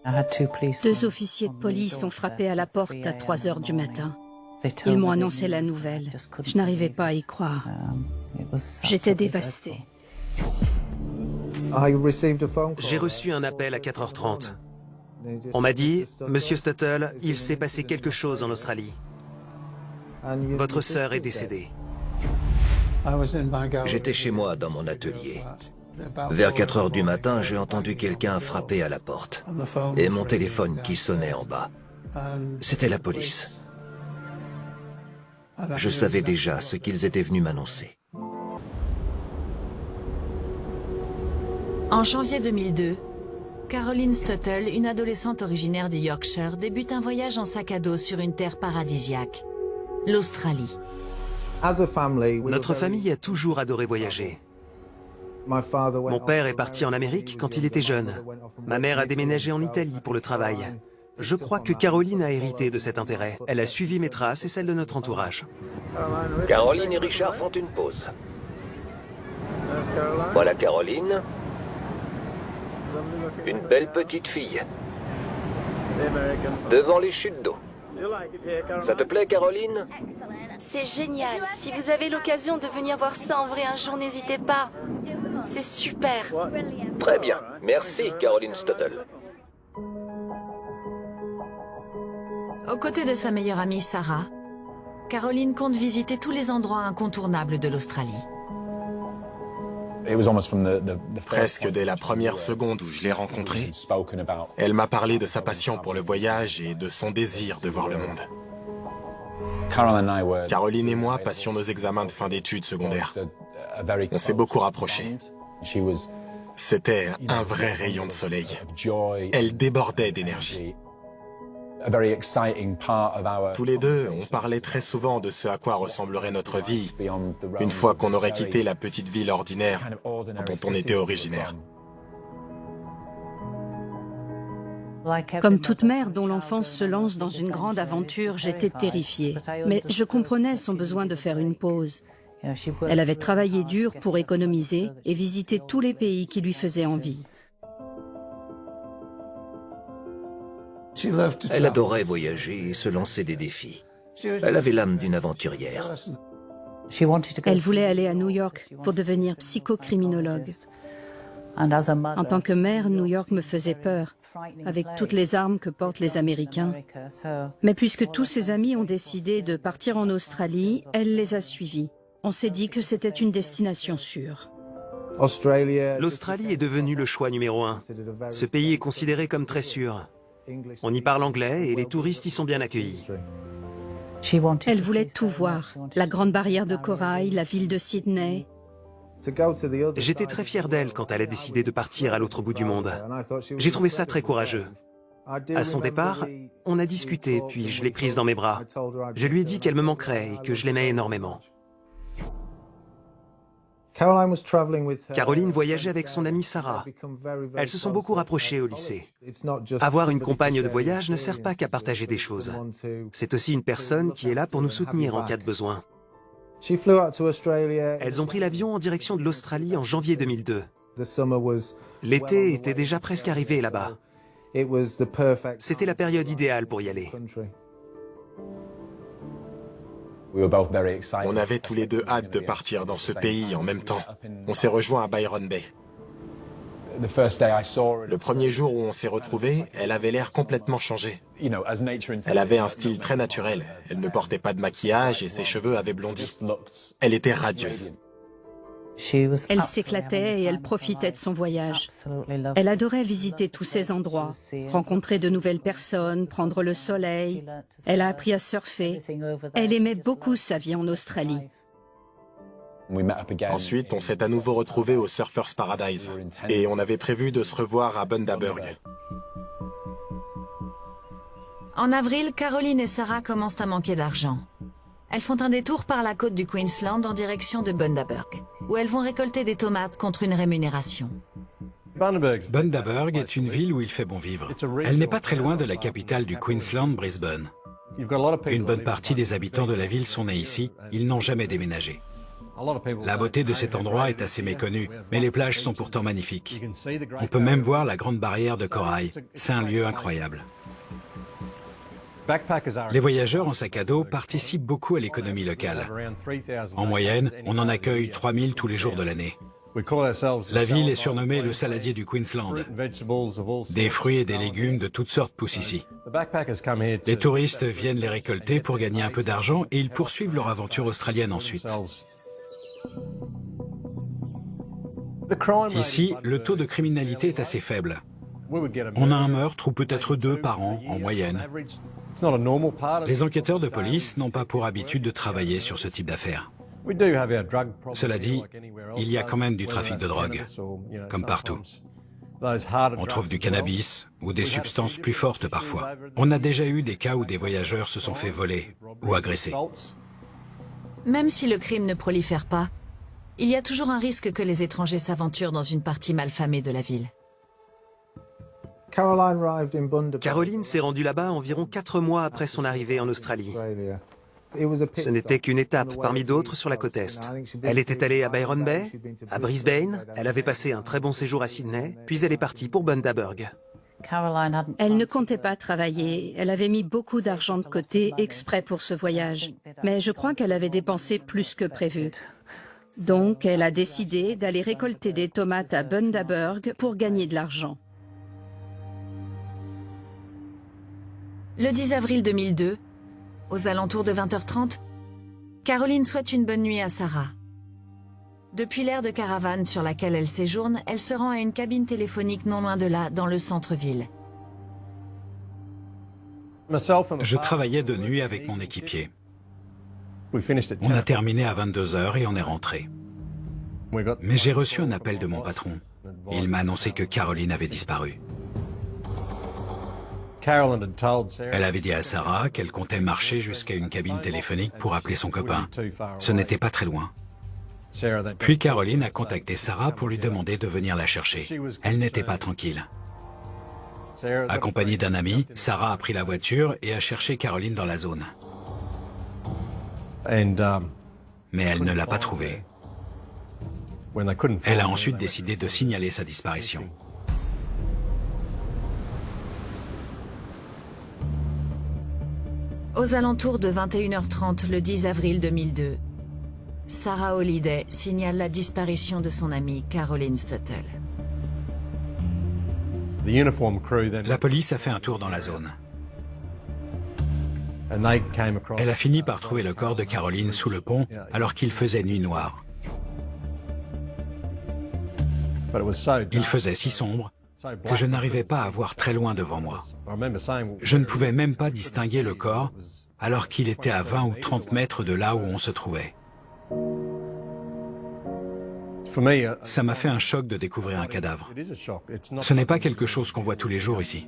2 officiers de police ont frappé à la porte à 3 heures du matin. Ils m'ont annoncé la nouvelle. Je n'arrivais pas à y croire. J'étais dévastée. J'ai reçu un appel à 4h30. On m'a dit, « Monsieur Stuttle, il s'est passé quelque chose en Australie. Votre sœur est décédée. » J'étais chez moi dans mon atelier. Vers 4 heures du matin, j'ai entendu quelqu'un frapper à la porte. Et mon téléphone qui sonnait en bas. C'était la police. Je savais déjà ce qu'ils étaient venus m'annoncer. En janvier 2002, Caroline Stuttle, une adolescente originaire du Yorkshire, débute un voyage en sac à dos sur une terre paradisiaque, l'Australie. Notre famille a toujours adoré voyager. Mon père est parti en Amérique quand il était jeune. Ma mère a déménagé en Italie pour le travail. Je crois que Caroline a hérité de cet intérêt. Elle a suivi mes traces et celles de notre entourage. Caroline et Richard font une pause. Voilà Caroline. Une belle petite fille. Devant les chutes d'eau. Ça te plaît, Caroline? C'est génial. Si vous avez l'occasion de venir voir ça en vrai un jour, n'hésitez pas. C'est super. Très bien. Merci, Caroline Stuttle. Aux côtés de sa meilleure amie Sarah, Caroline compte visiter tous les endroits incontournables de l'Australie. Presque dès la première seconde où je l'ai rencontrée, elle m'a parlé de sa passion pour le voyage et de son désir de voir le monde. Caroline et moi passions nos examens de fin d'études secondaires. On s'est beaucoup rapprochés. C'était un vrai rayon de soleil. Elle débordait d'énergie. Tous les deux, on parlait très souvent de ce à quoi ressemblerait notre vie une fois qu'on aurait quitté la petite ville ordinaire dont on était originaire. Comme toute mère dont l'enfance se lance dans une grande aventure, j'étais terrifiée. Mais je comprenais son besoin de faire une pause. Elle avait travaillé dur pour économiser et visiter tous les pays qui lui faisaient envie. Elle adorait voyager et se lancer des défis. Elle avait l'âme d'une aventurière. Elle voulait aller à New York pour devenir psychocriminologue. En tant que mère, New York me faisait peur, avec toutes les armes que portent les Américains. Mais puisque tous ses amis ont décidé de partir en Australie, elle les a suivis. On s'est dit que c'était une destination sûre. L'Australie est devenue le choix numéro 1. Ce pays est considéré comme très sûr. On y parle anglais et les touristes y sont bien accueillis. Elle voulait tout voir. La grande barrière de corail, la ville de Sydney. J'étais très fier d'elle quand elle a décidé de partir à l'autre bout du monde. J'ai trouvé ça très courageux. À son départ, on a discuté, puis je l'ai prise dans mes bras. Je lui ai dit qu'elle me manquerait et que je l'aimais énormément. Caroline voyageait avec son amie Sarah. Elles se sont beaucoup rapprochées au lycée. Avoir une compagne de voyage ne sert pas qu'à partager des choses. C'est aussi une personne qui est là pour nous soutenir en cas de besoin. Elles ont pris l'avion en direction de l'Australie en janvier 2002. L'été était déjà presque arrivé là-bas. C'était la période idéale pour y aller. On avait tous les deux hâte de partir dans ce pays en même temps. On s'est rejoints à Byron Bay. Le premier jour où on s'est retrouvés, elle avait l'air complètement changée. Elle avait un style très naturel. Elle ne portait pas de maquillage et ses cheveux avaient blondi. Elle était radieuse. Elle s'éclatait et elle profitait de son voyage. Elle adorait visiter tous ces endroits, rencontrer de nouvelles personnes, prendre le soleil. Elle a appris à surfer. Elle aimait beaucoup sa vie en Australie. Ensuite, on s'est à nouveau retrouvés au Surfers Paradise. Et on avait prévu de se revoir à Bundaberg. En avril, Caroline et Sarah commencent à manquer d'argent. Elles font un détour par la côte du Queensland en direction de Bundaberg, où elles vont récolter des tomates contre une rémunération. Bundaberg est une ville où il fait bon vivre. Elle n'est pas très loin de la capitale du Queensland, Brisbane. Une bonne partie des habitants de la ville sont nés ici, ils n'ont jamais déménagé. La beauté de cet endroit est assez méconnue, mais les plages sont pourtant magnifiques. On peut même voir la grande barrière de corail. C'est un lieu incroyable. Les voyageurs en sac à dos participent beaucoup à l'économie locale. En moyenne, on en accueille 3000 tous les jours de l'année. La ville est surnommée le saladier du Queensland. Des fruits et des légumes de toutes sortes poussent ici. Les touristes viennent les récolter pour gagner un peu d'argent et ils poursuivent leur aventure australienne ensuite. Ici, le taux de criminalité est assez faible. On a un meurtre ou peut-être 2 par an en moyenne. Les enquêteurs de police n'ont pas pour habitude de travailler sur ce type d'affaires. Cela dit, il y a quand même du trafic de drogue, comme partout. On trouve du cannabis ou des substances plus fortes parfois. On a déjà eu des cas où des voyageurs se sont fait voler ou agresser. Même si le crime ne prolifère pas, il y a toujours un risque que les étrangers s'aventurent dans une partie malfamée de la ville. Caroline s'est rendue là-bas environ 4 mois après son arrivée en Australie. Ce n'était qu'une étape parmi d'autres sur la côte Est. Elle était allée à Byron Bay, à Brisbane, elle avait passé un très bon séjour à Sydney, puis elle est partie pour Bundaberg. Elle ne comptait pas travailler. Elle avait mis beaucoup d'argent de côté exprès pour ce voyage. Mais je crois qu'elle avait dépensé plus que prévu. Donc, elle a décidé d'aller récolter des tomates à Bundaberg pour gagner de l'argent. Le 10 avril 2002, aux alentours de 20h30, Caroline souhaite une bonne nuit à Sarah. Depuis l'aire de caravane sur laquelle elle séjourne, elle se rend à une cabine téléphonique non loin de là, dans le centre-ville. Je travaillais de nuit avec mon équipier. On a terminé à 22h et on est rentré. Mais j'ai reçu un appel de mon patron. Il m'a annoncé que Caroline avait disparu. Elle avait dit à Sarah qu'elle comptait marcher jusqu'à une cabine téléphonique pour appeler son copain. Ce n'était pas très loin. Puis Caroline a contacté Sarah pour lui demander de venir la chercher. Elle n'était pas tranquille. Accompagnée d'un ami, Sarah a pris la voiture et a cherché Caroline dans la zone. Mais elle ne l'a pas trouvée. Elle a ensuite décidé de signaler sa disparition. Aux alentours de 21h30 le 10 avril 2002, Sarah Holliday signale la disparition de son amie Caroline Stuttle. La police a fait un tour dans la zone. Elle a fini par trouver le corps de Caroline sous le pont alors qu'il faisait nuit noire. Il faisait si sombre que je n'arrivais pas à voir très loin devant moi. Je ne pouvais même pas distinguer le corps alors qu'il était à 20 ou 30 mètres de là où on se trouvait. Ça m'a fait un choc de découvrir un cadavre. Ce n'est pas quelque chose qu'on voit tous les jours ici.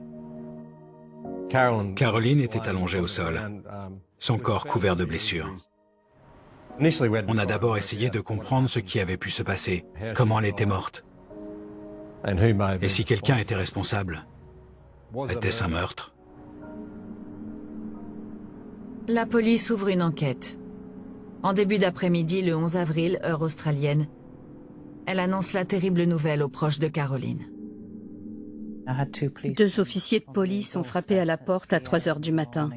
Caroline était allongée au sol, son corps couvert de blessures. On a d'abord essayé de comprendre ce qui avait pu se passer, comment elle était morte. Et si quelqu'un était responsable, était-ce un meurtre? La police ouvre une enquête. En début d'après-midi, le 11 avril, heure australienne, elle annonce la terrible nouvelle aux proches de Caroline. 2 officiers de police ont frappé à la porte à 3 heures du matin.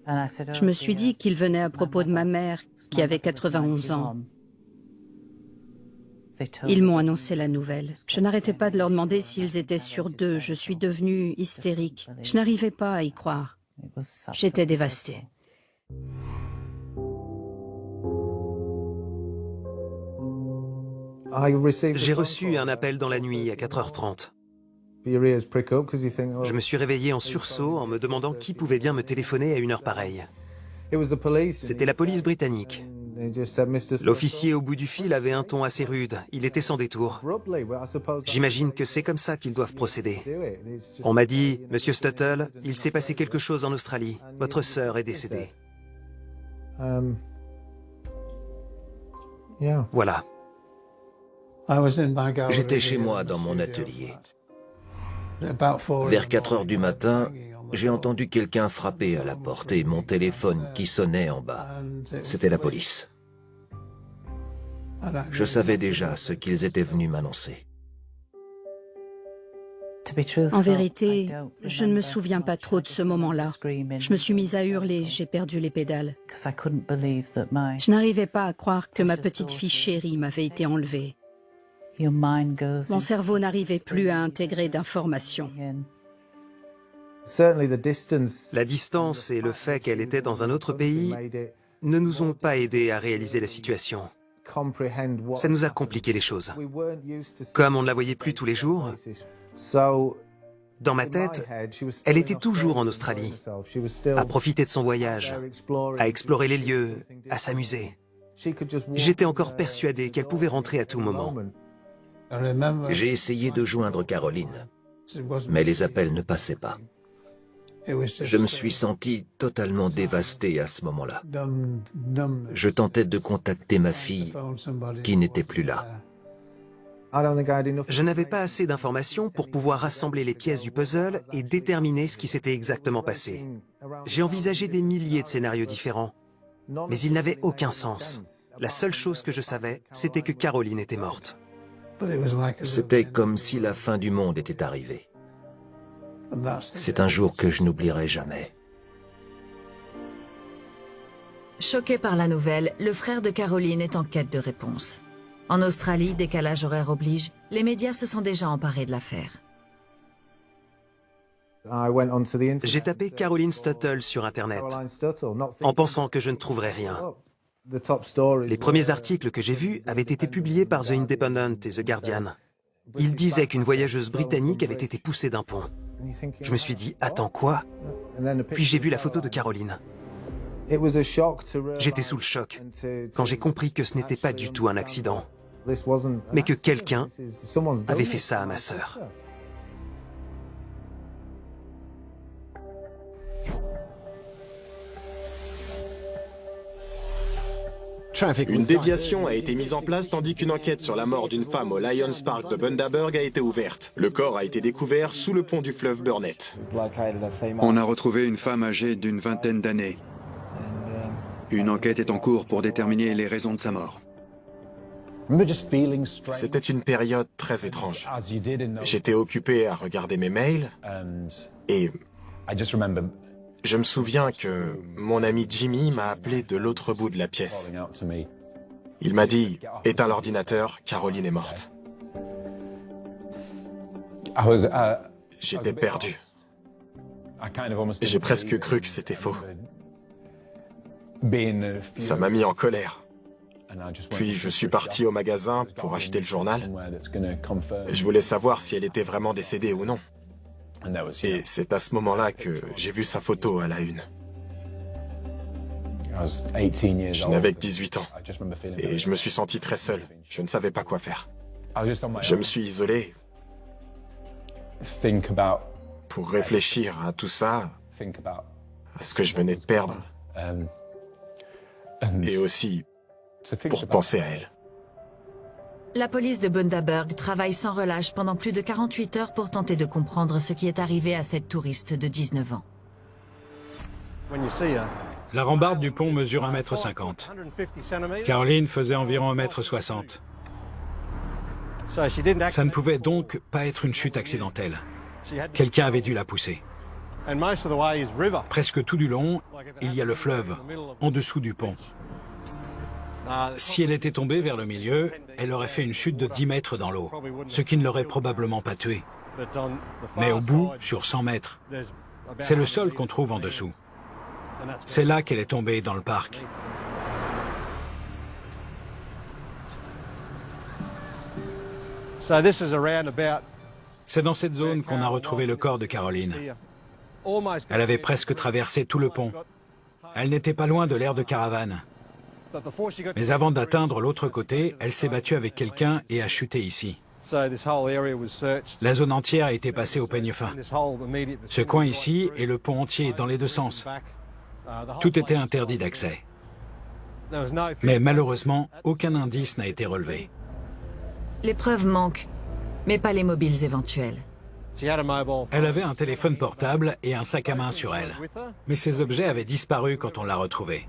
Je me suis dit qu'ils venaient à propos de ma mère, qui avait 91 ans. Ils m'ont annoncé la nouvelle. Je n'arrêtais pas de leur demander s'ils étaient sûrs d'eux. Je suis devenue hystérique. Je n'arrivais pas à y croire. J'étais dévastée. J'ai reçu un appel dans la nuit à 4h30. Je me suis réveillé en sursaut en me demandant qui pouvait bien me téléphoner à une heure pareille. C'était la police britannique. L'officier au bout du fil avait un ton assez rude, il était sans détour. J'imagine que c'est comme ça qu'ils doivent procéder. On m'a dit, « Monsieur Stuttle, il s'est passé quelque chose en Australie. Votre sœur est décédée. » Voilà. J'étais chez moi dans mon atelier. Vers 4 heures du matin, j'ai entendu quelqu'un frapper à la porte et mon téléphone qui sonnait en bas. C'était la police. Je savais déjà ce qu'ils étaient venus m'annoncer. En vérité, je ne me souviens pas trop de ce moment-là. Je me suis mise à hurler, j'ai perdu les pédales. Je n'arrivais pas à croire que ma petite fille chérie m'avait été enlevée. Mon cerveau n'arrivait plus à intégrer d'informations. La distance et le fait qu'elle était dans un autre pays ne nous ont pas aidés à réaliser la situation. Ça nous a compliqué les choses. Comme on ne la voyait plus tous les jours, dans ma tête, elle était toujours en Australie, à profiter de son voyage, à explorer les lieux, à s'amuser. J'étais encore persuadé qu'elle pouvait rentrer à tout moment. J'ai essayé de joindre Caroline, mais les appels ne passaient pas. Je me suis senti totalement dévasté à ce moment-là. Je tentais de contacter ma fille, qui n'était plus là. Je n'avais pas assez d'informations pour pouvoir rassembler les pièces du puzzle et déterminer ce qui s'était exactement passé. J'ai envisagé des milliers de scénarios différents, mais ils n'avaient aucun sens. La seule chose que je savais, c'était que Caroline était morte. C'était comme si la fin du monde était arrivée. C'est un jour que je n'oublierai jamais. Choqué par la nouvelle, le frère de Caroline est en quête de réponse. En Australie, décalage horaire oblige, les médias se sont déjà emparés de l'affaire. J'ai tapé Caroline Stuttle sur Internet, en pensant que je ne trouverais rien. Les premiers articles que j'ai vus avaient été publiés par The Independent et The Guardian. Ils disaient qu'une voyageuse britannique avait été poussée d'un pont. Je me suis dit, attends quoi? Puis j'ai vu la photo de Caroline. J'étais sous le choc quand j'ai compris que ce n'était pas du tout un accident, mais que quelqu'un avait fait ça à ma sœur. Une déviation a été mise en place tandis qu'une enquête sur la mort d'une femme au Lions Park de Bundaberg a été ouverte. Le corps a été découvert sous le pont du fleuve Burnett. On a retrouvé une femme âgée d'une vingtaine d'années. Une enquête est en cours pour déterminer les raisons de sa mort. C'était une période très étrange. J'étais occupé à regarder mes mails et je me souviens que mon ami Jimmy m'a appelé de l'autre bout de la pièce. Il m'a dit « Éteins l'ordinateur, Caroline est morte ». J'étais perdu. J'ai presque cru que c'était faux. Ça m'a mis en colère. Puis je suis parti au magasin pour acheter le journal. Je voulais savoir si elle était vraiment décédée ou non. Et c'est à ce moment-là que j'ai vu sa photo à la une. Je n'avais que 18 ans et je me suis senti très seul. Je ne savais pas quoi faire. Je me suis isolé pour réfléchir à tout ça, à ce que je venais de perdre, et aussi pour penser à elle. La police de Bundaberg travaille sans relâche pendant plus de 48 heures pour tenter de comprendre ce qui est arrivé à cette touriste de 19 ans. La rambarde du pont mesure 1,50 m. Caroline faisait environ 1,60 m. Ça ne pouvait donc pas être une chute accidentelle. Quelqu'un avait dû la pousser. Presque tout du long, il y a le fleuve, en dessous du pont. Si elle était tombée vers le milieu, elle aurait fait une chute de 10 mètres dans l'eau, ce qui ne l'aurait probablement pas tuée. Mais au bout, sur 100 mètres, c'est le sol qu'on trouve en dessous. C'est là qu'elle est tombée dans le parc. C'est dans cette zone qu'on a retrouvé le corps de Caroline. Elle avait presque traversé tout le pont. Elle n'était pas loin de l'aire de caravane. Mais avant d'atteindre l'autre côté, elle s'est battue avec quelqu'un et a chuté ici. La zone entière a été passée au peigne fin. Ce coin ici et le pont entier dans les deux sens. Tout était interdit d'accès. Mais malheureusement, aucun indice n'a été relevé. Les preuves manquent, mais pas les mobiles éventuels. Elle avait un téléphone portable et un sac à main sur elle. Mais ces objets avaient disparu quand on l'a retrouvée.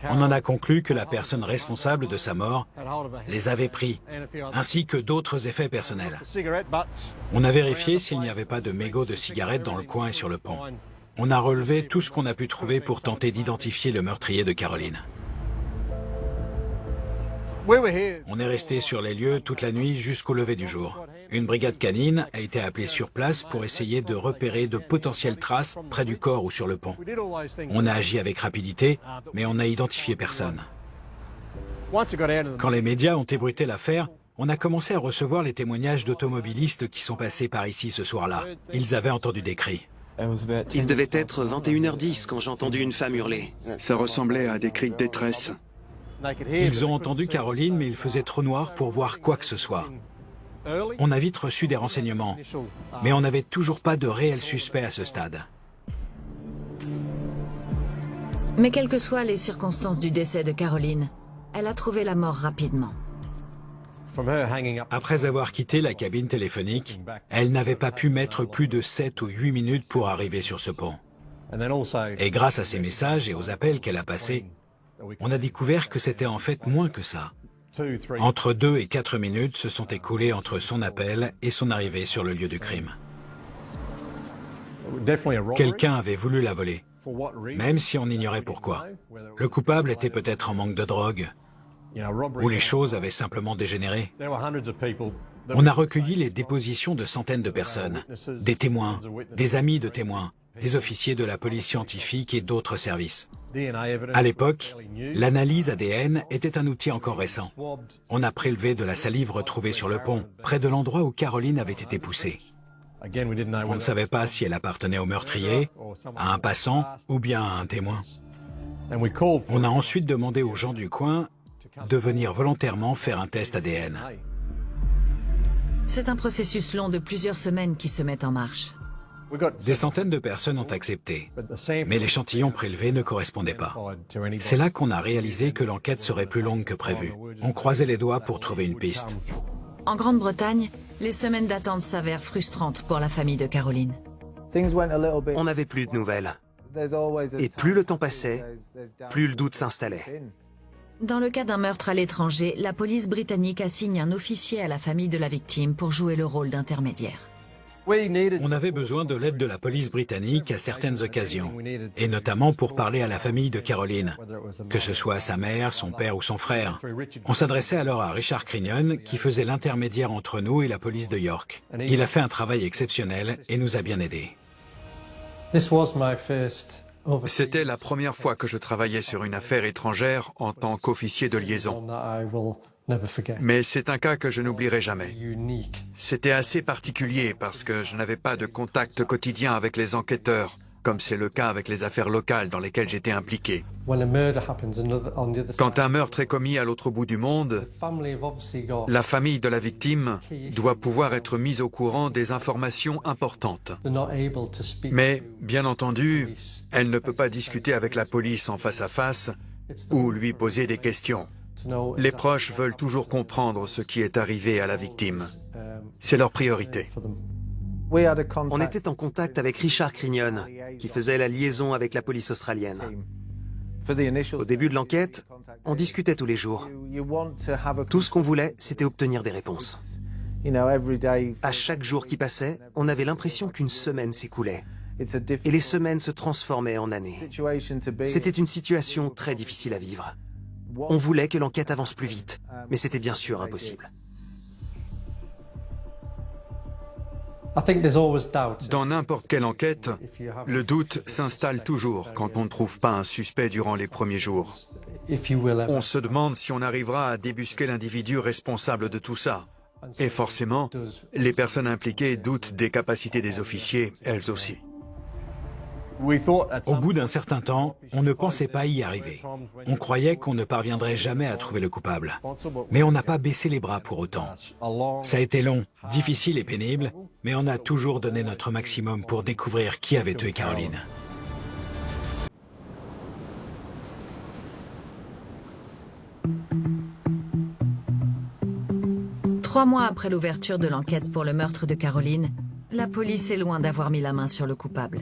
On en a conclu que la personne responsable de sa mort les avait pris, ainsi que d'autres effets personnels. On a vérifié s'il n'y avait pas de mégots de cigarettes dans le coin et sur le pont. On a relevé tout ce qu'on a pu trouver pour tenter d'identifier le meurtrier de Caroline. On est resté sur les lieux toute la nuit jusqu'au lever du jour. Une brigade canine a été appelée sur place pour essayer de repérer de potentielles traces près du corps ou sur le pont. On a agi avec rapidité, mais on n'a identifié personne. Quand les médias ont ébruité l'affaire, on a commencé à recevoir les témoignages d'automobilistes qui sont passés par ici ce soir-là. Ils avaient entendu des cris. Il devait être 21h10 quand j'ai entendu une femme hurler. Ça ressemblait à des cris de détresse. Ils ont entendu Caroline, mais il faisait trop noir pour voir quoi que ce soit. On a vite reçu des renseignements, mais on n'avait toujours pas de réel suspect à ce stade. Mais quelles que soient les circonstances du décès de Caroline, elle a trouvé la mort rapidement. Après avoir quitté la cabine téléphonique, elle n'avait pas pu mettre plus de 7 ou 8 minutes pour arriver sur ce pont. Et grâce à ces messages et aux appels qu'elle a passés, on a découvert que c'était en fait moins que ça. Entre 2 et 4 minutes se sont écoulées entre son appel et son arrivée sur le lieu du crime. Quelqu'un avait voulu la voler, même si on ignorait pourquoi. Le coupable était peut-être en manque de drogue, ou les choses avaient simplement dégénéré. On a recueilli les dépositions de centaines de personnes, des témoins, des amis de témoins, des officiers de la police scientifique et d'autres services. À l'époque, l'analyse ADN était un outil encore récent. On a prélevé de la salive retrouvée sur le pont, près de l'endroit où Caroline avait été poussée. On ne savait pas si elle appartenait au meurtrier, à un passant ou bien à un témoin. On a ensuite demandé aux gens du coin de venir volontairement faire un test ADN. C'est un processus long de plusieurs semaines qui se met en marche. Des centaines de personnes ont accepté, mais l'échantillon prélevé ne correspondait pas. C'est là qu'on a réalisé que l'enquête serait plus longue que prévu. On croisait les doigts pour trouver une piste. En Grande-Bretagne, les semaines d'attente s'avèrent frustrantes pour la famille de Caroline. On n'avait plus de nouvelles. Et plus le temps passait, plus le doute s'installait. Dans le cas d'un meurtre à l'étranger, la police britannique assigne un officier à la famille de la victime pour jouer le rôle d'intermédiaire. On avait besoin de l'aide de la police britannique à certaines occasions, et notamment pour parler à la famille de Caroline, que ce soit sa mère, son père ou son frère. On s'adressait alors à Richard Crinion, qui faisait l'intermédiaire entre nous et la police de York. Il a fait un travail exceptionnel et nous a bien aidés. C'était la première fois que je travaillais sur une affaire étrangère en tant qu'officier de liaison. Mais c'est un cas que je n'oublierai jamais. C'était assez particulier parce que je n'avais pas de contact quotidien avec les enquêteurs, comme c'est le cas avec les affaires locales dans lesquelles j'étais impliqué. Quand un meurtre est commis à l'autre bout du monde, la famille de la victime doit pouvoir être mise au courant des informations importantes. Mais, bien entendu, elle ne peut pas discuter avec la police en face à face ou lui poser des questions. Les proches veulent toujours comprendre ce qui est arrivé à la victime. C'est leur priorité. On était en contact avec Richard Crinion, qui faisait la liaison avec la police australienne. Au début de l'enquête, on discutait tous les jours. Tout ce qu'on voulait, c'était obtenir des réponses. À chaque jour qui passait, on avait l'impression qu'une semaine s'écoulait. Et les semaines se transformaient en années. C'était une situation très difficile à vivre. On voulait que l'enquête avance plus vite, mais c'était bien sûr impossible. Dans n'importe quelle enquête, le doute s'installe toujours quand on ne trouve pas un suspect durant les premiers jours. On se demande si on arrivera à débusquer l'individu responsable de tout ça. Et forcément, les personnes impliquées doutent des capacités des officiers, elles aussi. Au bout d'un certain temps, on ne pensait pas y arriver. On croyait qu'on ne parviendrait jamais à trouver le coupable. Mais on n'a pas baissé les bras pour autant. Ça a été long, difficile et pénible, mais on a toujours donné notre maximum pour découvrir qui avait tué Caroline. Trois mois après l'ouverture de l'enquête pour le meurtre de Caroline, La police est loin d'avoir mis la main sur le coupable.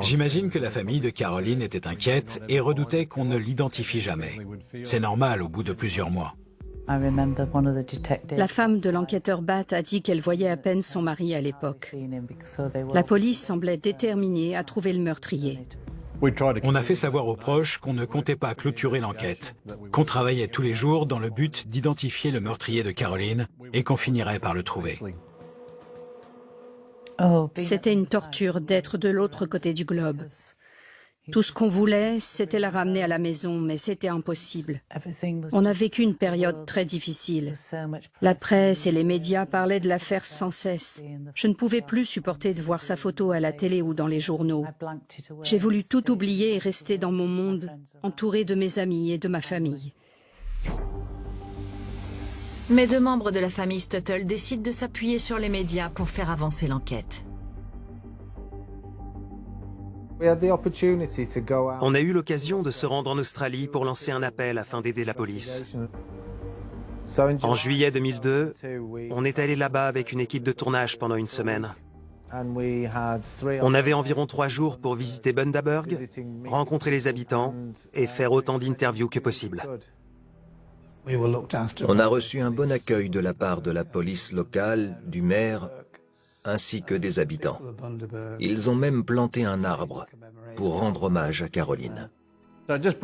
J'imagine que la famille de Caroline était inquiète et redoutait qu'on ne l'identifie jamais. C'est normal au bout de plusieurs mois. La femme de l'enquêteur Batt a dit qu'elle voyait à peine son mari à l'époque. La police semblait déterminée à trouver le meurtrier. On a fait savoir aux proches qu'on ne comptait pas clôturer l'enquête, qu'on travaillait tous les jours dans le but d'identifier le meurtrier de Caroline et qu'on finirait par le trouver. C'était une torture d'être de l'autre côté du globe. Tout ce qu'on voulait, c'était la ramener à la maison, mais c'était impossible. On a vécu une période très difficile. La presse et les médias parlaient de l'affaire sans cesse. Je ne pouvais plus supporter de voir sa photo à la télé ou dans les journaux. J'ai voulu tout oublier et rester dans mon monde, entourée de mes amis et de ma famille. Mais deux membres de la famille Stuttle décident de s'appuyer sur les médias pour faire avancer l'enquête. On a eu l'occasion de se rendre en Australie pour lancer un appel afin d'aider la police. En juillet 2002, on est allé là-bas avec une équipe de tournage pendant une semaine. On avait environ 3 jours pour visiter Bundaberg, rencontrer les habitants et faire autant d'interviews que possible. On a reçu un bon accueil de la part de la police locale, du maire, ainsi que des habitants. Ils ont même planté un arbre pour rendre hommage à Caroline.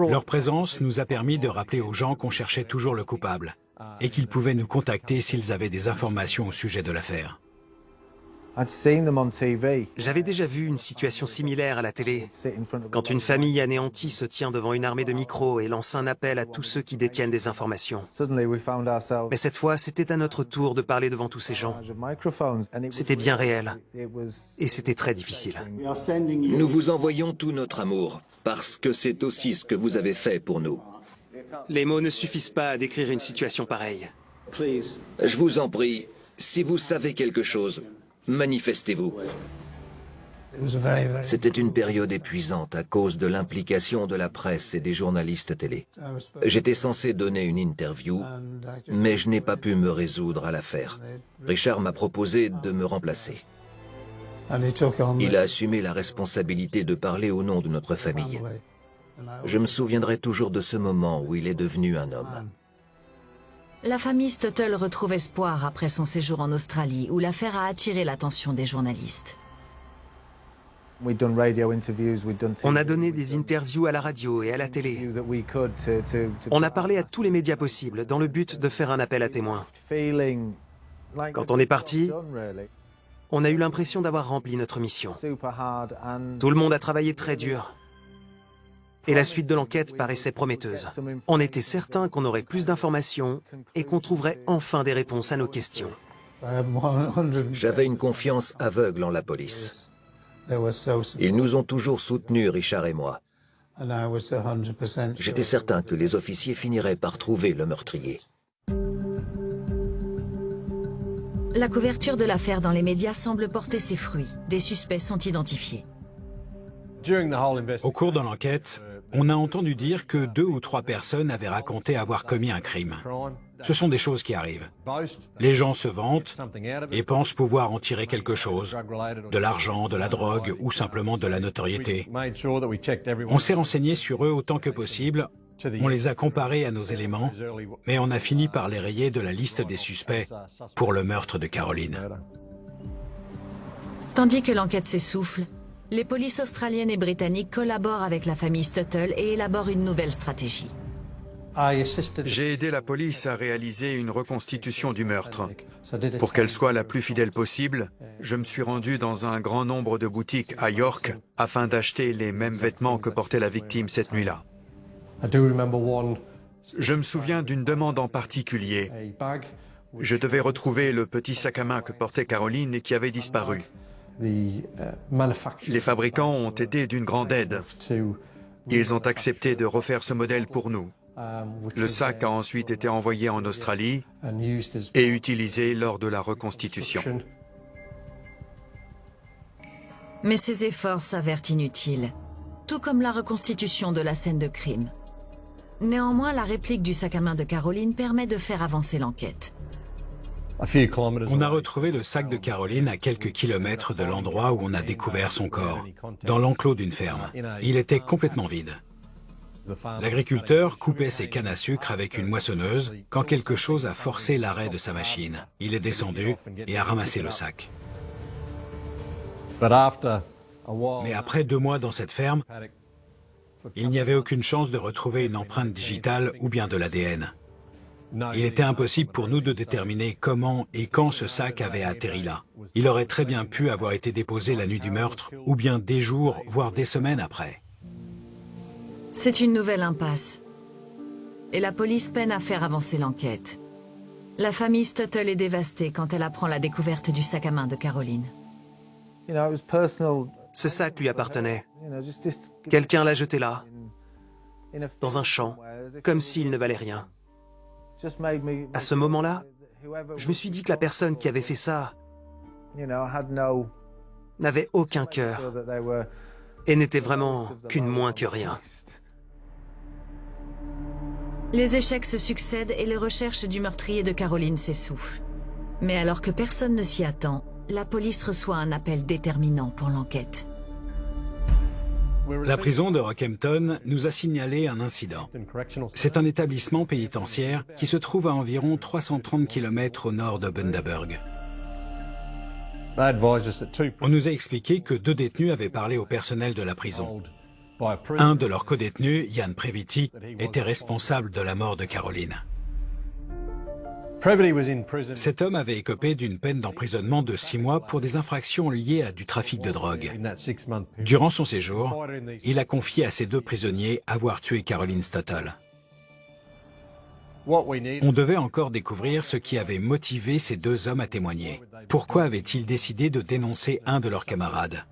Leur présence nous a permis de rappeler aux gens qu'on cherchait toujours le coupable et qu'ils pouvaient nous contacter s'ils avaient des informations au sujet de l'affaire. J'avais déjà vu une situation similaire à la télé, quand une famille anéantie se tient devant une armée de micros et lance un appel à tous ceux qui détiennent des informations. Mais cette fois, c'était à notre tour de parler devant tous ces gens. C'était bien réel, et c'était très difficile. Nous vous envoyons tout notre amour, parce que c'est aussi ce que vous avez fait pour nous. Les mots ne suffisent pas à décrire une situation pareille. Je vous en prie, si vous savez quelque chose, manifestez-vous. C'était une période épuisante à cause de l'implication de la presse et des journalistes télé. J'étais censé donner une interview, mais je n'ai pas pu me résoudre à l'affaire. Richard m'a proposé de me remplacer. Il a assumé la responsabilité de parler au nom de notre famille. Je me souviendrai toujours de ce moment où il est devenu un homme. La famille Stuttle retrouve espoir après son séjour en Australie, où l'affaire a attiré l'attention des journalistes. On a donné des interviews à la radio et à la télé. On a parlé à tous les médias possibles dans le but de faire un appel à témoins. Quand on est parti, on a eu l'impression d'avoir rempli notre mission. Tout le monde a travaillé très dur. Et la suite de l'enquête paraissait prometteuse. On était certain qu'on aurait plus d'informations et qu'on trouverait enfin des réponses à nos questions. J'avais une confiance aveugle en la police. Ils nous ont toujours soutenus, Richard et moi. J'étais certain que les officiers finiraient par trouver le meurtrier. La couverture de l'affaire dans les médias semble porter ses fruits. Des suspects sont identifiés. Au cours de l'enquête, on a entendu dire que 2 ou 3 personnes avaient raconté avoir commis un crime. Ce sont des choses qui arrivent. Les gens se vantent et pensent pouvoir en tirer quelque chose, de l'argent, de la drogue ou simplement de la notoriété. On s'est renseigné sur eux autant que possible, on les a comparés à nos éléments, mais on a fini par les rayer de la liste des suspects pour le meurtre de Caroline. Tandis que l'enquête s'essouffle, les polices australiennes et britanniques collaborent avec la famille Stuttle et élaborent une nouvelle stratégie. J'ai aidé la police à réaliser une reconstitution du meurtre. Pour qu'elle soit la plus fidèle possible, je me suis rendu dans un grand nombre de boutiques à York afin d'acheter les mêmes vêtements que portait la victime cette nuit-là. Je me souviens d'une demande en particulier. Je devais retrouver le petit sac à main que portait Caroline et qui avait disparu. Les fabricants ont été d'une grande aide. Ils ont accepté de refaire ce modèle pour nous. Le sac a ensuite été envoyé en Australie et utilisé lors de la reconstitution. Mais ces efforts s'avèrent inutiles, tout comme la reconstitution de la scène de crime. Néanmoins, la réplique du sac à main de Caroline permet de faire avancer l'enquête. On a retrouvé le sac de Caroline à quelques kilomètres de l'endroit où on a découvert son corps, dans l'enclos d'une ferme. Il était complètement vide. L'agriculteur coupait ses cannes à sucre avec une moissonneuse quand quelque chose a forcé l'arrêt de sa machine. Il est descendu et a ramassé le sac. Mais après 2 mois dans cette ferme, il n'y avait aucune chance de retrouver une empreinte digitale ou bien de l'ADN. Il était impossible pour nous de déterminer comment et quand ce sac avait atterri là. Il aurait très bien pu avoir été déposé la nuit du meurtre, ou bien des jours, voire des semaines après. C'est une nouvelle impasse. Et la police peine à faire avancer l'enquête. La famille Stuttle est dévastée quand elle apprend la découverte du sac à main de Caroline. Ce sac lui appartenait. Quelqu'un l'a jeté là, dans un champ, comme s'il ne valait rien. À ce moment-là, je me suis dit que la personne qui avait fait ça n'avait aucun cœur et n'était vraiment qu'une moins que rien. Les échecs se succèdent et les recherches du meurtrier de Caroline s'essoufflent. Mais alors que personne ne s'y attend, la police reçoit un appel déterminant pour l'enquête. La prison de Rockhampton nous a signalé un incident. C'est un établissement pénitentiaire qui se trouve à environ 330 km au nord de Bundaberg. On nous a expliqué que 2 détenus avaient parlé au personnel de la prison. Un de leurs codétenus, Ian Previte, était responsable de la mort de Caroline. Cet homme avait écopé d'une peine d'emprisonnement de 6 mois pour des infractions liées à du trafic de drogue. Durant son séjour, il a confié à ces 2 prisonniers avoir tué Caroline Stuttle. On devait encore découvrir ce qui avait motivé ces 2 hommes à témoigner. Pourquoi avaient-ils décidé de dénoncer un de leurs camarades?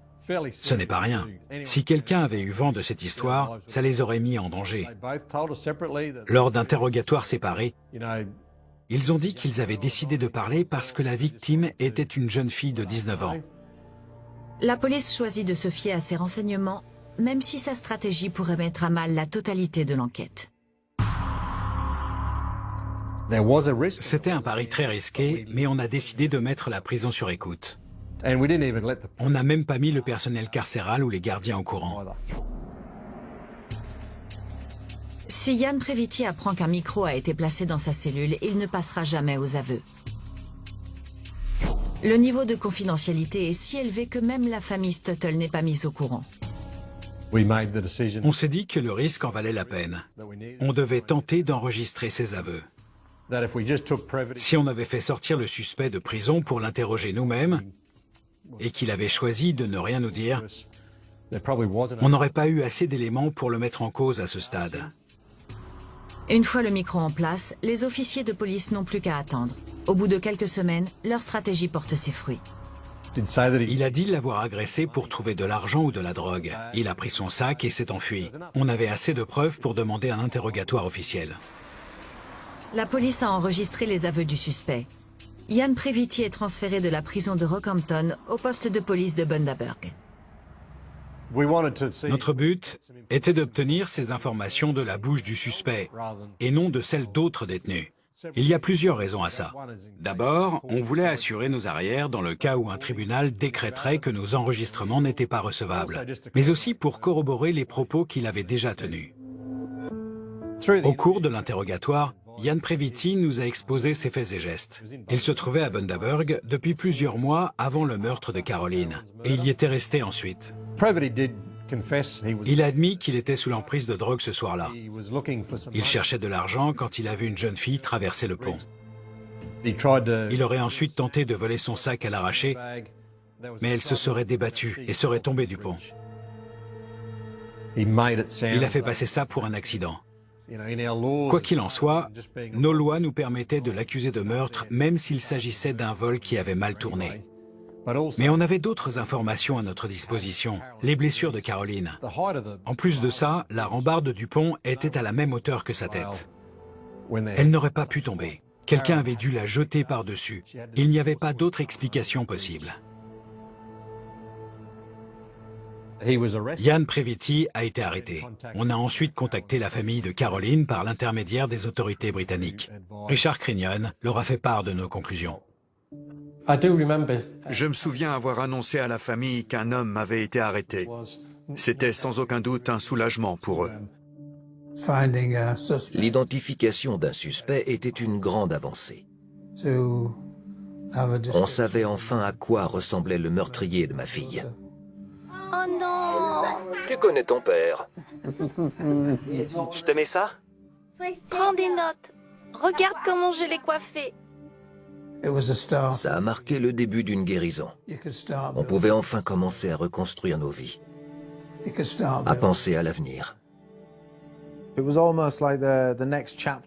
Ce n'est pas rien. Si quelqu'un avait eu vent de cette histoire, ça les aurait mis en danger. Lors d'interrogatoires séparés, ils ont dit qu'ils avaient décidé de parler parce que la victime était une jeune fille de 19 ans. La police choisit de se fier à ces renseignements, même si sa stratégie pourrait mettre à mal la totalité de l'enquête. C'était un pari très risqué, mais on a décidé de mettre la prison sur écoute. On n'a même pas mis le personnel carcéral ou les gardiens au courant. Si Ian Previte apprend qu'un micro a été placé dans sa cellule, il ne passera jamais aux aveux. Le niveau de confidentialité est si élevé que même la famille Stuttle n'est pas mise au courant. On s'est dit que le risque en valait la peine. On devait tenter d'enregistrer ses aveux. Si on avait fait sortir le suspect de prison pour l'interroger nous-mêmes, et qu'il avait choisi de ne rien nous dire, on n'aurait pas eu assez d'éléments pour le mettre en cause à ce stade. Une fois le micro en place, les officiers de police n'ont plus qu'à attendre. Au bout de quelques semaines, leur stratégie porte ses fruits. Il a dit l'avoir agressé pour trouver de l'argent ou de la drogue. Il a pris son sac et s'est enfui. On avait assez de preuves pour demander un interrogatoire officiel. La police a enregistré les aveux du suspect. Ian Previte est transféré de la prison de Rockhampton au poste de police de Bundaberg. Notre but était d'obtenir ces informations de la bouche du suspect et non de celle d'autres détenus. Il y a plusieurs raisons à ça. D'abord, on voulait assurer nos arrières dans le cas où un tribunal décréterait que nos enregistrements n'étaient pas recevables, mais aussi pour corroborer les propos qu'il avait déjà tenus. Au cours de l'interrogatoire, Ian Previte nous a exposé ses faits et gestes. Il se trouvait à Bundaberg depuis plusieurs mois avant le meurtre de Caroline, et il y était resté ensuite. Il a admis qu'il était sous l'emprise de drogue ce soir-là. Il cherchait de l'argent quand il a vu une jeune fille traverser le pont. Il aurait ensuite tenté de voler son sac à l'arraché, mais elle se serait débattue et serait tombée du pont. Il a fait passer ça pour un accident. Quoi qu'il en soit, nos lois nous permettaient de l'accuser de meurtre même s'il s'agissait d'un vol qui avait mal tourné. Mais on avait d'autres informations à notre disposition, les blessures de Caroline. En plus de ça, la rambarde du pont était à la même hauteur que sa tête. Elle n'aurait pas pu tomber. Quelqu'un avait dû la jeter par-dessus. Il n'y avait pas d'autre explication possible. Ian Previte a été arrêté. On a ensuite contacté la famille de Caroline par l'intermédiaire des autorités britanniques. Richard Crinnion leur a fait part de nos conclusions. Je me souviens avoir annoncé à la famille qu'un homme avait été arrêté. C'était sans aucun doute un soulagement pour eux. L'identification d'un suspect était une grande avancée. On savait enfin à quoi ressemblait le meurtrier de ma fille. Oh non! Tu connais ton père. Je te mets ça? Prends des notes. Regarde comment je l'ai coiffé. Ça a marqué le début d'une guérison. On pouvait enfin commencer à reconstruire nos vies, à penser à l'avenir.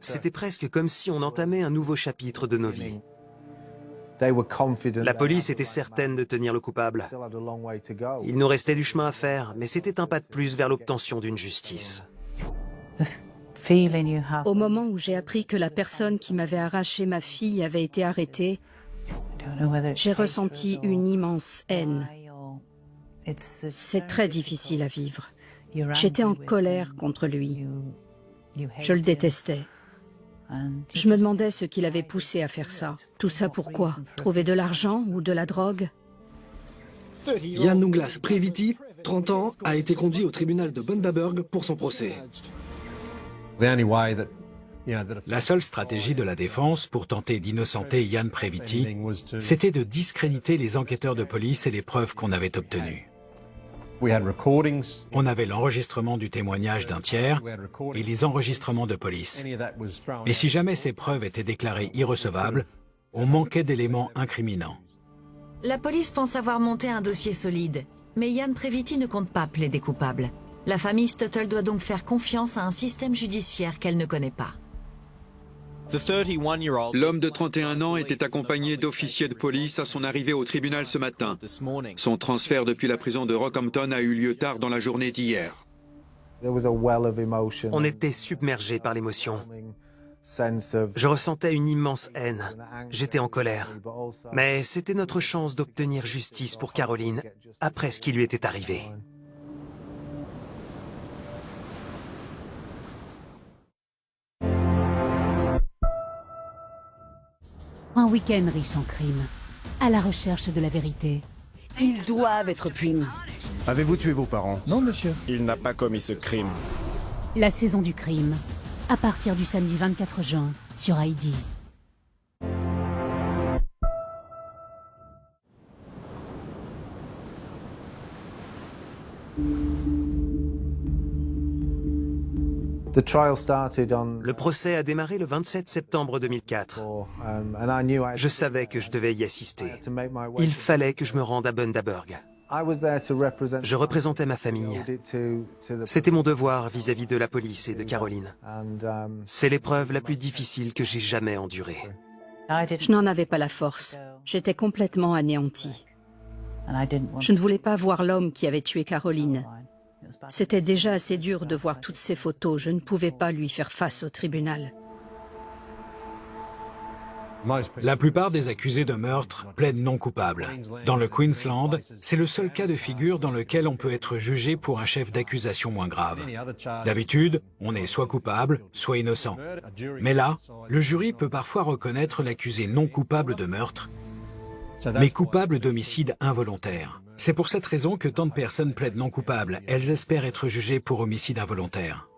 C'était presque comme si on entamait un nouveau chapitre de nos vies. La police était certaine de tenir le coupable. Il nous restait du chemin à faire, mais c'était un pas de plus vers l'obtention d'une justice. Au moment où j'ai appris que la personne qui m'avait arraché ma fille avait été arrêtée, j'ai ressenti une immense haine. C'est très difficile à vivre. J'étais en colère contre lui. Je le détestais. Je me demandais ce qui l'avait poussé à faire ça. Tout ça pourquoi? Trouver de l'argent ou de la drogue? Jan Douglas Previti, 30 ans, a été conduit au tribunal de Bundaberg pour son procès. La seule stratégie de la défense pour tenter d'innocenter Jan Previti, c'était de discréditer les enquêteurs de police et les preuves qu'on avait obtenues. On avait l'enregistrement du témoignage d'un tiers et les enregistrements de police. Et si jamais ces preuves étaient déclarées irrecevables, on manquait d'éléments incriminants. La police pense avoir monté un dossier solide, mais Jan Previti ne compte pas plaider coupable. La famille Stuttle doit donc faire confiance à un système judiciaire qu'elle ne connaît pas. L'homme de 31 ans était accompagné d'officiers de police à son arrivée au tribunal ce matin. Son transfert depuis la prison de Rockhampton a eu lieu tard dans la journée d'hier. On était submergés par l'émotion. Je ressentais une immense haine. J'étais en colère. Mais c'était notre chance d'obtenir justice pour Caroline après ce qui lui était arrivé. Un week-end riche en crimes, à la recherche de la vérité. Ils doivent être punis. Avez-vous tué vos parents? Non, monsieur. Il n'a pas commis ce crime. La saison du crime, à partir du samedi 24 juin, sur ID. Le procès a démarré le 27 septembre 2004. Je savais que je devais y assister. Il fallait que je me rende à Bundaberg. Je représentais ma famille. C'était mon devoir vis-à-vis de la police et de Caroline. C'est l'épreuve la plus difficile que j'ai jamais endurée. Je n'en avais pas la force. J'étais complètement anéantie. Je ne voulais pas voir l'homme qui avait tué Caroline. C'était déjà assez dur de voir toutes ces photos. Je ne pouvais pas lui faire face au tribunal. La plupart des accusés de meurtre plaident non coupables. Dans le Queensland, c'est le seul cas de figure dans lequel on peut être jugé pour un chef d'accusation moins grave. D'habitude, on est soit coupable, soit innocent. Mais là, le jury peut parfois reconnaître l'accusé non coupable de meurtre, mais coupable d'homicide involontaire. C'est pour cette raison que tant de personnes plaident non coupables. Elles espèrent être jugées pour homicide involontaire.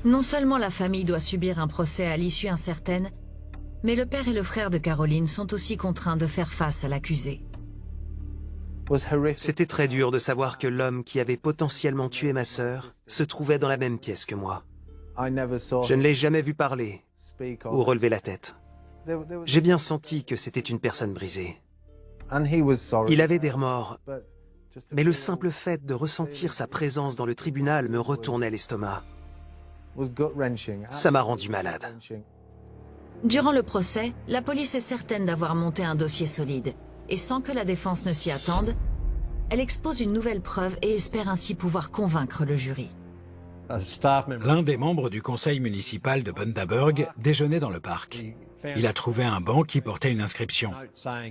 Non seulement la famille doit subir un procès à l'issue incertaine, mais le père et le frère de Caroline sont aussi contraints de faire face à l'accusé. C'était très dur de savoir que l'homme qui avait potentiellement tué ma sœur se trouvait dans la même pièce que moi. Je ne l'ai jamais vu parler ou relever la tête. J'ai bien senti que c'était une personne brisée. Il avait des remords, mais le simple fait de ressentir sa présence dans le tribunal me retournait l'estomac. Ça m'a rendu malade. Durant le procès, la police est certaine d'avoir monté un dossier solide, et sans que la défense ne s'y attende, elle expose une nouvelle preuve et espère ainsi pouvoir convaincre le jury. L'un des membres du conseil municipal de Bundaberg déjeunait dans le parc. Il a trouvé un banc qui portait une inscription.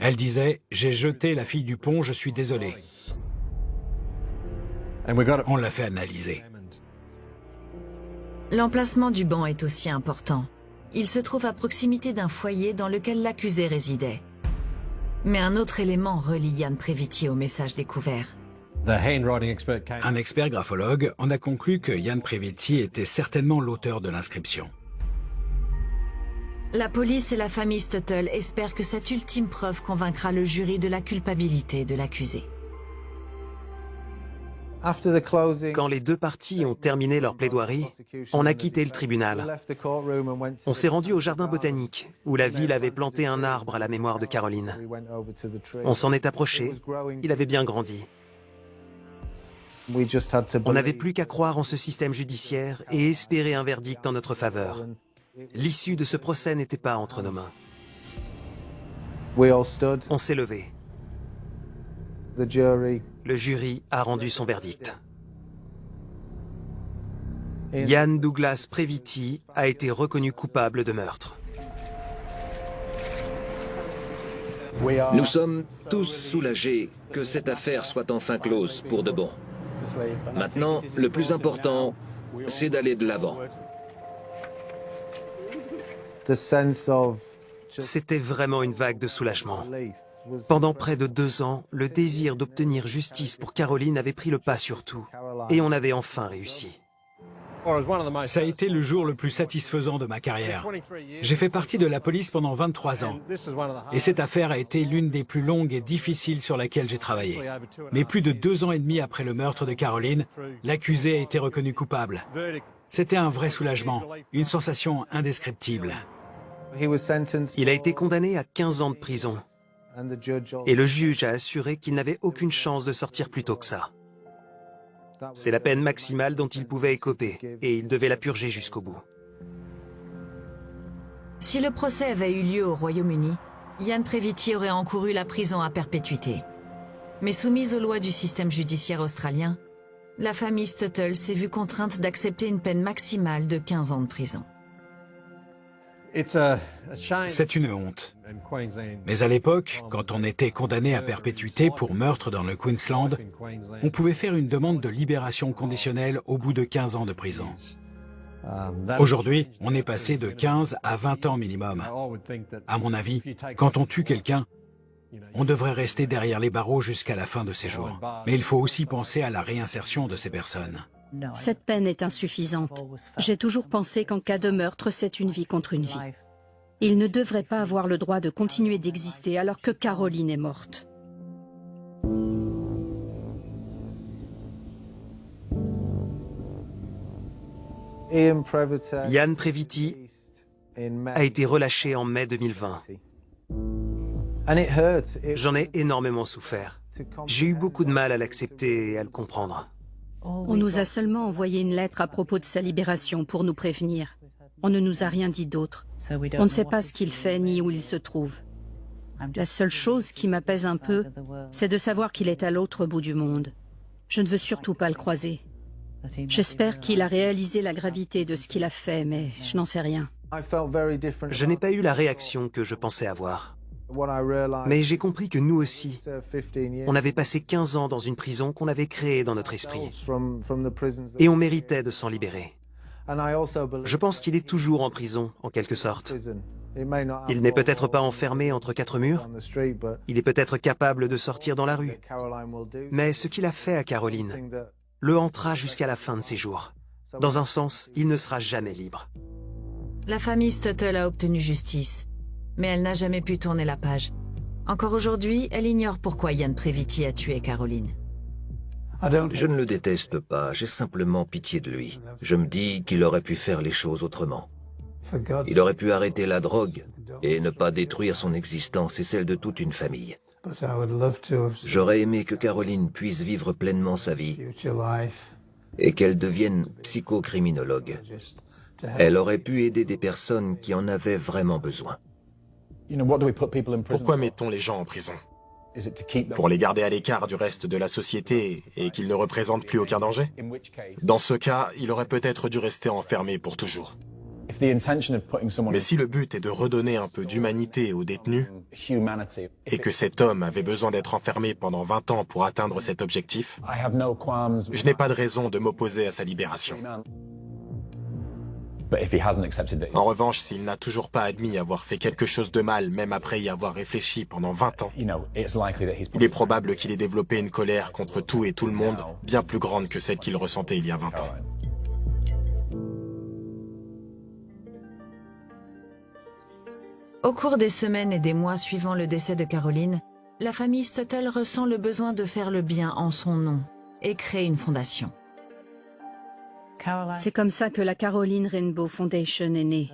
Elle disait « J'ai jeté la fille du pont, je suis désolé ». On l'a fait analyser. L'emplacement du banc est aussi important. Il se trouve à proximité d'un foyer dans lequel l'accusé résidait. Mais un autre élément relie Ian Previti au message découvert. Un expert graphologue en a conclu que Ian Previti était certainement l'auteur de l'inscription. La police et la famille Stuttle espèrent que cette ultime preuve convaincra le jury de la culpabilité de l'accusé. Quand les deux parties ont terminé leur plaidoirie, on a quitté le tribunal. On s'est rendu au jardin botanique, où la ville avait planté un arbre à la mémoire de Caroline. On s'en est approché, il avait bien grandi. On n'avait plus qu'à croire en ce système judiciaire et espérer un verdict en notre faveur. L'issue de ce procès n'était pas entre nos mains. On s'est levé. Le jury a rendu son verdict. Ian Douglas Previti a été reconnu coupable de meurtre. Nous sommes tous soulagés que cette affaire soit enfin close pour de bon. Maintenant, le plus important, c'est d'aller de l'avant. C'était vraiment une vague de soulagement. Pendant près de 2 ans, le désir d'obtenir justice pour Caroline avait pris le pas sur tout. Et on avait enfin réussi. Ça a été le jour le plus satisfaisant de ma carrière. J'ai fait partie de la police pendant 23 ans. Et cette affaire a été l'une des plus longues et difficiles sur laquelle j'ai travaillé. Mais plus de 2 ans et demi après le meurtre de Caroline, l'accusé a été reconnu coupable. C'était un vrai soulagement, une sensation indescriptible. Il a été condamné à 15 ans de prison. Et le juge a assuré qu'il n'avait aucune chance de sortir plus tôt que ça. C'est la peine maximale dont il pouvait écoper, et il devait la purger jusqu'au bout. Si le procès avait eu lieu au Royaume-Uni, Ian Previti aurait encouru la prison à perpétuité. Mais soumise aux lois du système judiciaire australien, la famille Stuttle s'est vue contrainte d'accepter une peine maximale de 15 ans de prison. C'est une honte. Mais à l'époque, quand on était condamné à perpétuité pour meurtre dans le Queensland, on pouvait faire une demande de libération conditionnelle au bout de 15 ans de prison. Aujourd'hui, on est passé de 15 à 20 ans minimum. À mon avis, quand on tue quelqu'un, on devrait rester derrière les barreaux jusqu'à la fin de ses jours. Mais il faut aussi penser à la réinsertion de ces personnes. Cette peine est insuffisante. J'ai toujours pensé qu'en cas de meurtre, c'est une vie contre une vie. Il ne devrait pas avoir le droit de continuer d'exister alors que Caroline est morte. Ian Previti a été relâché en mai 2020. J'en ai énormément souffert. J'ai eu beaucoup de mal à l'accepter et à le comprendre. On nous a seulement envoyé une lettre à propos de sa libération pour nous prévenir. On ne nous a rien dit d'autre. On ne sait pas ce qu'il fait ni où il se trouve. La seule chose qui m'apaise un peu, c'est de savoir qu'il est à l'autre bout du monde. Je ne veux surtout pas le croiser. J'espère qu'il a réalisé la gravité de ce qu'il a fait, mais je n'en sais rien. Je n'ai pas eu la réaction que je pensais avoir. Mais j'ai compris que nous aussi, on avait passé 15 ans dans une prison qu'on avait créée dans notre esprit. Et on méritait de s'en libérer. Je pense qu'il est toujours en prison, en quelque sorte. Il n'est peut-être pas enfermé entre 4 murs. Il est peut-être capable de sortir dans la rue. Mais ce qu'il a fait à Caroline le hantera jusqu'à la fin de ses jours. Dans un sens, il ne sera jamais libre. La famille Stuttle a obtenu justice, mais elle n'a jamais pu tourner la page. Encore aujourd'hui, elle ignore pourquoi Ian Previti a tué Caroline. Je ne le déteste pas, j'ai simplement pitié de lui. Je me dis qu'il aurait pu faire les choses autrement. Il aurait pu arrêter la drogue et ne pas détruire son existence et celle de toute une famille. J'aurais aimé que Caroline puisse vivre pleinement sa vie et qu'elle devienne psychocriminologue. Elle aurait pu aider des personnes qui en avaient vraiment besoin. Pourquoi mettons les gens en prison? Pour les garder à l'écart du reste de la société et qu'ils ne représentent plus aucun danger? Dans ce cas, il aurait peut-être dû rester enfermé pour toujours. Mais si le but est de redonner un peu d'humanité aux détenus, et que cet homme avait besoin d'être enfermé pendant 20 ans pour atteindre cet objectif, je n'ai pas de raison de m'opposer à sa libération. En revanche, s'il n'a toujours pas admis avoir fait quelque chose de mal, même après y avoir réfléchi pendant 20 ans, il est probable qu'il ait développé une colère contre tout et tout le monde bien plus grande que celle qu'il ressentait il y a 20 ans. Au cours des semaines et des mois suivant le décès de Caroline, la famille Stuttle ressent le besoin de faire le bien en son nom et crée une fondation. C'est comme ça que la Caroline Rainbow Foundation est née.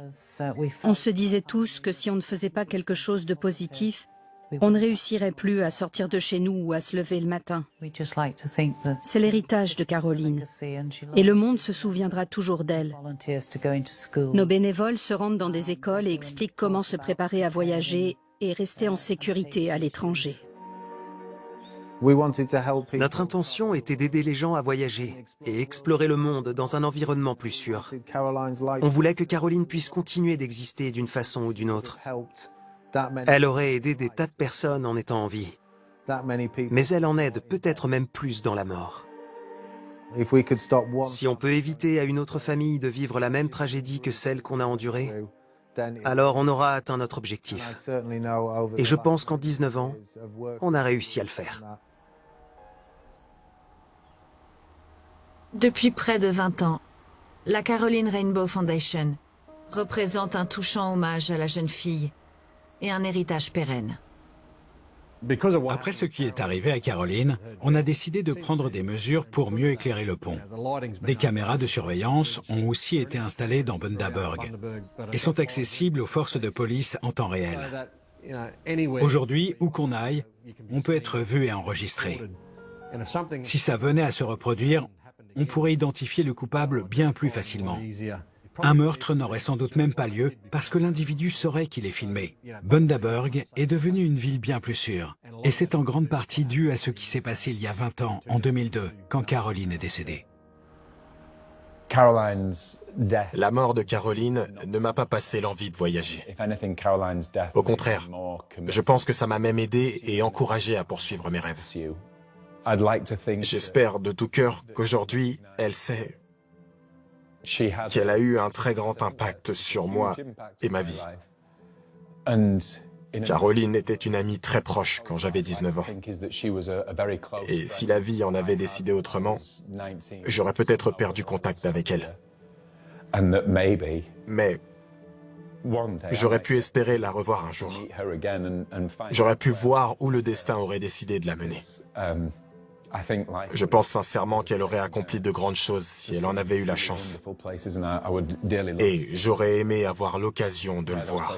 On se disait tous que si on ne faisait pas quelque chose de positif, on ne réussirait plus à sortir de chez nous ou à se lever le matin. C'est l'héritage de Caroline. Et le monde se souviendra toujours d'elle. Nos bénévoles se rendent dans des écoles et expliquent comment se préparer à voyager et rester en sécurité à l'étranger. Notre intention était d'aider les gens à voyager et explorer le monde dans un environnement plus sûr. On voulait que Caroline puisse continuer d'exister d'une façon ou d'une autre. Elle aurait aidé des tas de personnes en étant en vie. Mais elle en aide peut-être même plus dans la mort. Si on peut éviter à une autre famille de vivre la même tragédie que celle qu'on a endurée, alors on aura atteint notre objectif. Et je pense qu'en 19 ans, on a réussi à le faire. Depuis près de 20 ans, la Caroline Rainbow Foundation représente un touchant hommage à la jeune fille et un héritage pérenne. Après ce qui est arrivé à Caroline, on a décidé de prendre des mesures pour mieux éclairer le pont. Des caméras de surveillance ont aussi été installées dans Bundaberg et sont accessibles aux forces de police en temps réel. Aujourd'hui, où qu'on aille, on peut être vu et enregistré. Si ça venait à se reproduire, on pourrait identifier le coupable bien plus facilement. Un meurtre n'aurait sans doute même pas lieu parce que l'individu saurait qu'il est filmé. Bundaberg est devenue une ville bien plus sûre. Et c'est en grande partie dû à ce qui s'est passé il y a 20 ans, en 2002, quand Caroline est décédée. La mort de Caroline ne m'a pas passé l'envie de voyager. Au contraire, je pense que ça m'a même aidé et encouragé à poursuivre mes rêves. J'espère de tout cœur qu'aujourd'hui, elle sait qu'elle a eu un très grand impact sur moi et ma vie. Caroline était une amie très proche quand j'avais 19 ans. Et si la vie en avait décidé autrement, j'aurais peut-être perdu contact avec elle. Mais j'aurais pu espérer la revoir un jour. J'aurais pu voir où le destin aurait décidé de la mener. Je pense sincèrement qu'elle aurait accompli de grandes choses si elle en avait eu la chance. Et j'aurais aimé avoir l'occasion de le voir.